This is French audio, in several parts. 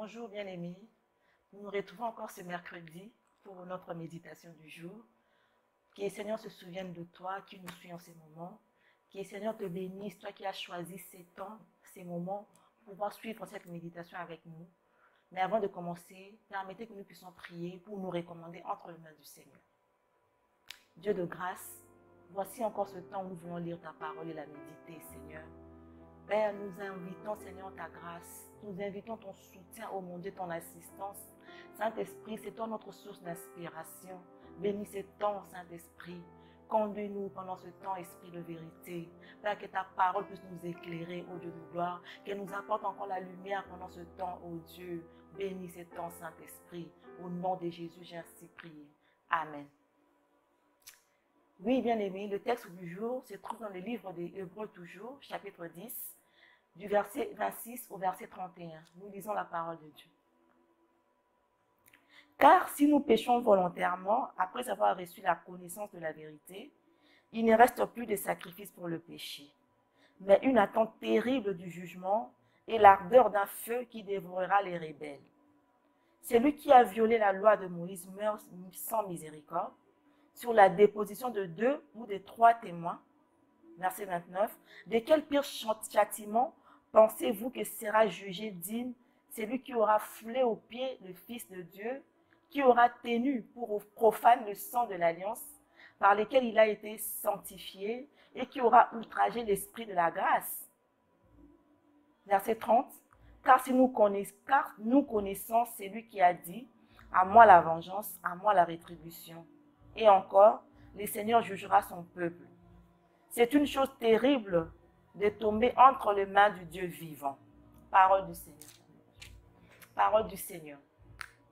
Bonjour bien-aimés, nous nous retrouvons encore ce mercredi pour notre méditation du jour. Que le Seigneur se souvienne de toi qui nous suit en ces moments. Que le Seigneur te bénisse, toi qui as choisi ces temps, ces moments, pour pouvoir suivre cette méditation avec nous. Mais avant de commencer, permettez que nous puissions prier pour nous recommander entre les mains du Seigneur. Dieu de grâce, voici encore ce temps où nous voulons lire ta parole et la méditer, Seigneur. Père, nous invitons, Seigneur, ta grâce. Nous invitons ton soutien, ô mon Dieu, ton assistance. Saint-Esprit, c'est toi notre source d'inspiration. Bénis ce temps, Saint-Esprit. Conduis-nous pendant ce temps, Esprit de vérité. Père, que ta parole puisse nous éclairer, ô Dieu de gloire. Qu'elle nous apporte encore la lumière pendant ce temps, ô Dieu. Bénis ce temps, Saint-Esprit. Au nom de Jésus, j'ai ainsi prié. Amen. Oui, bien-aimés, le texte du jour se trouve dans le livre des Hébreux toujours, chapitre 10, du verset 26 au verset 31. Nous lisons la parole de Dieu. Car si nous péchons volontairement, après avoir reçu la connaissance de la vérité, il ne reste plus de sacrifice pour le péché, mais une attente terrible du jugement et l'ardeur d'un feu qui dévorera les rebelles. Celui qui a violé la loi de Moïse meurt sans miséricorde, sur la déposition de 2 ou de 3 témoins. Verset 29. De quel pire châtiment pensez-vous que sera jugé digne celui qui aura foulé aux pieds le Fils de Dieu, qui aura tenu pour profane le sang de l'alliance par lequel il a été sanctifié et qui aura outragé l'esprit de la grâce? Verset 30. Car nous connaissons celui qui a dit « À moi la vengeance, à moi la rétribution ». Et encore, le Seigneur jugera son peuple. C'est une chose terrible de tomber entre les mains du Dieu vivant. Parole du Seigneur. Parole du Seigneur.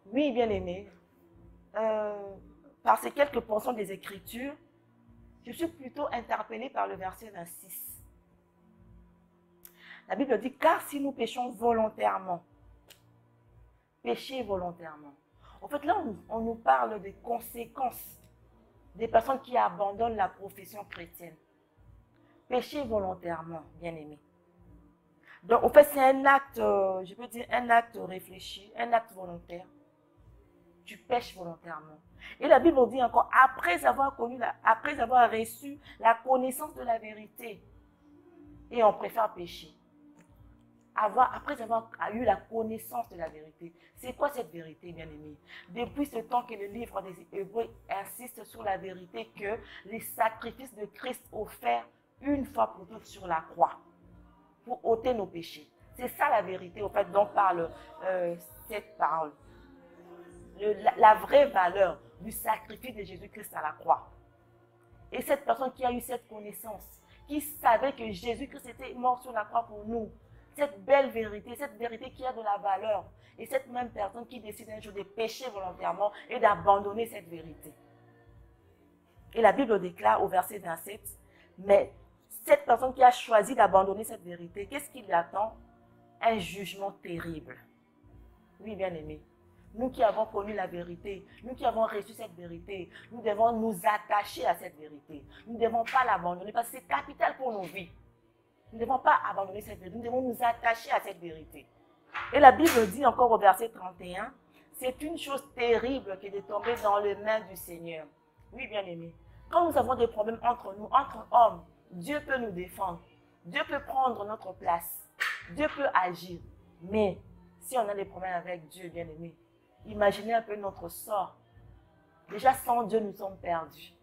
Oui, bien-aimés, par ces quelques portions des Écritures, je suis plutôt interpellée par le verset 26. La Bible dit, car si nous péchons volontairement, pécher volontairement. En fait, là, on nous parle des conséquences des personnes qui abandonnent la profession chrétienne. Pécher volontairement, bien aimé. Donc, en fait, c'est un acte, je peux dire, un acte réfléchi, un acte volontaire. Tu pêches volontairement. Et la Bible dit encore, après avoir reçu la connaissance de la vérité, et on préfère pécher. Après avoir eu la connaissance de la vérité. C'est quoi cette vérité, bien-aimé? Depuis ce temps que le livre des Hébreux insiste sur la vérité que les sacrifices de Christ offerts une fois pour toutes sur la croix, pour ôter nos péchés. C'est ça la vérité, au fait, dont parle cette parole. La vraie valeur du sacrifice de Jésus-Christ à la croix. Et cette personne qui a eu cette connaissance, qui savait que Jésus-Christ était mort sur la croix pour nous, cette belle vérité, cette vérité qui a de la valeur, et cette même personne qui décide un jour de pécher volontairement et d'abandonner cette vérité. Et la Bible déclare au verset 27, mais cette personne qui a choisi d'abandonner cette vérité, qu'est-ce qui l'attend? Un jugement terrible. Oui, bien aimé. Nous qui avons connu la vérité, nous qui avons reçu cette vérité, nous devons nous attacher à cette vérité. Nous ne devons pas l'abandonner parce que c'est capital pour nos vies. Nous ne devons pas abandonner cette vérité, nous devons nous attacher à cette vérité. Et la Bible dit encore au verset 31, c'est une chose terrible que de tomber dans les mains du Seigneur. Oui, bien aimé. Quand nous avons des problèmes entre nous, entre hommes, Dieu peut nous défendre. Dieu peut prendre notre place. Dieu peut agir. Mais si on a des problèmes avec Dieu, bien aimé, imaginez un peu notre sort. Déjà, sans Dieu, nous sommes perdus.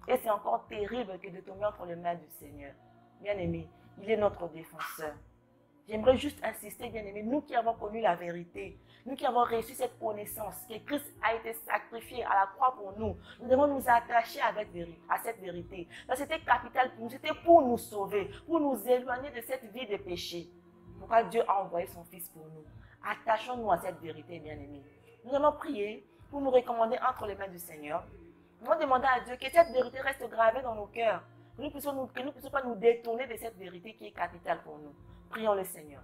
Et c'est encore terrible que de tomber entre les mains du Seigneur. Bien aimé, il est notre défenseur. J'aimerais juste insister, bien aimé, nous qui avons connu la vérité, nous qui avons reçu cette connaissance, que Christ a été sacrifié à la croix pour nous, nous devons nous attacher à cette vérité. Parce que c'était capital pour nous, c'était pour nous sauver, pour nous éloigner de cette vie de péché. Pourquoi Dieu a envoyé son Fils pour nous? Attachons-nous à cette vérité, bien aimé. Nous allons prier pour nous recommander entre les mains du Seigneur. Nous allons demander à Dieu que cette vérité reste gravée dans nos cœurs. Que nous ne puissions pas nous détourner de cette vérité qui est capitale pour nous. Prions le Seigneur.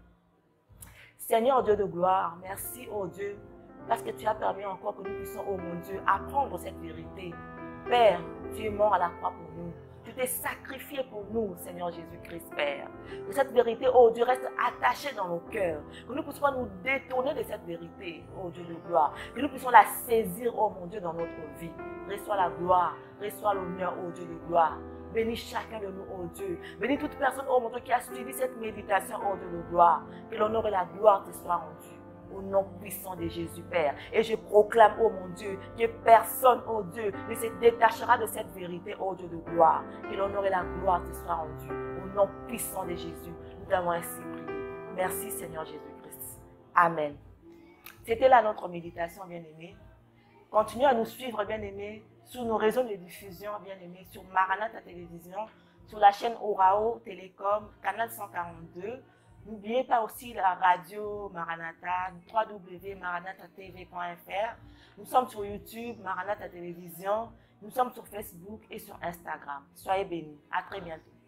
Seigneur Dieu de gloire, merci, oh Dieu, parce que tu as permis encore que nous puissions, oh mon Dieu, apprendre cette vérité. Père, tu es mort à la croix pour nous. Tu t'es sacrifié pour nous, Seigneur Jésus-Christ, Père. Que cette vérité, oh Dieu, reste attachée dans nos cœurs. Que nous puissions nous détourner de cette vérité, oh Dieu de gloire. Que nous puissions la saisir, oh mon Dieu, dans notre vie. Reçois la gloire, reçois l'honneur, oh Dieu de gloire. Bénis chacun de nous, oh Dieu. Bénis toute personne, oh mon Dieu, qui a suivi cette méditation, oh Dieu de gloire. Que l'honneur et la gloire te soient rendus. Au nom puissant de Jésus, Père. Et je proclame, oh mon Dieu, que personne, oh Dieu, ne se détachera de cette vérité, oh Dieu de gloire. Que l'honneur et la gloire te soient rendus. Au nom puissant de Jésus, nous t'avons ainsi prié. Merci, Seigneur Jésus-Christ. Amen. C'était là notre méditation, bien-aimés. Continuez à nous suivre, bien-aimés, sur nos réseaux de diffusion, bien-aimés, sur Maranatha Télévision, sur la chaîne Orao Télécom, canal 142. N'oubliez pas aussi la radio Maranatha, www.maranathatv.fr. Nous sommes sur YouTube, Maranatha Télévision. Nous sommes sur Facebook et sur Instagram. Soyez bénis. À très bientôt.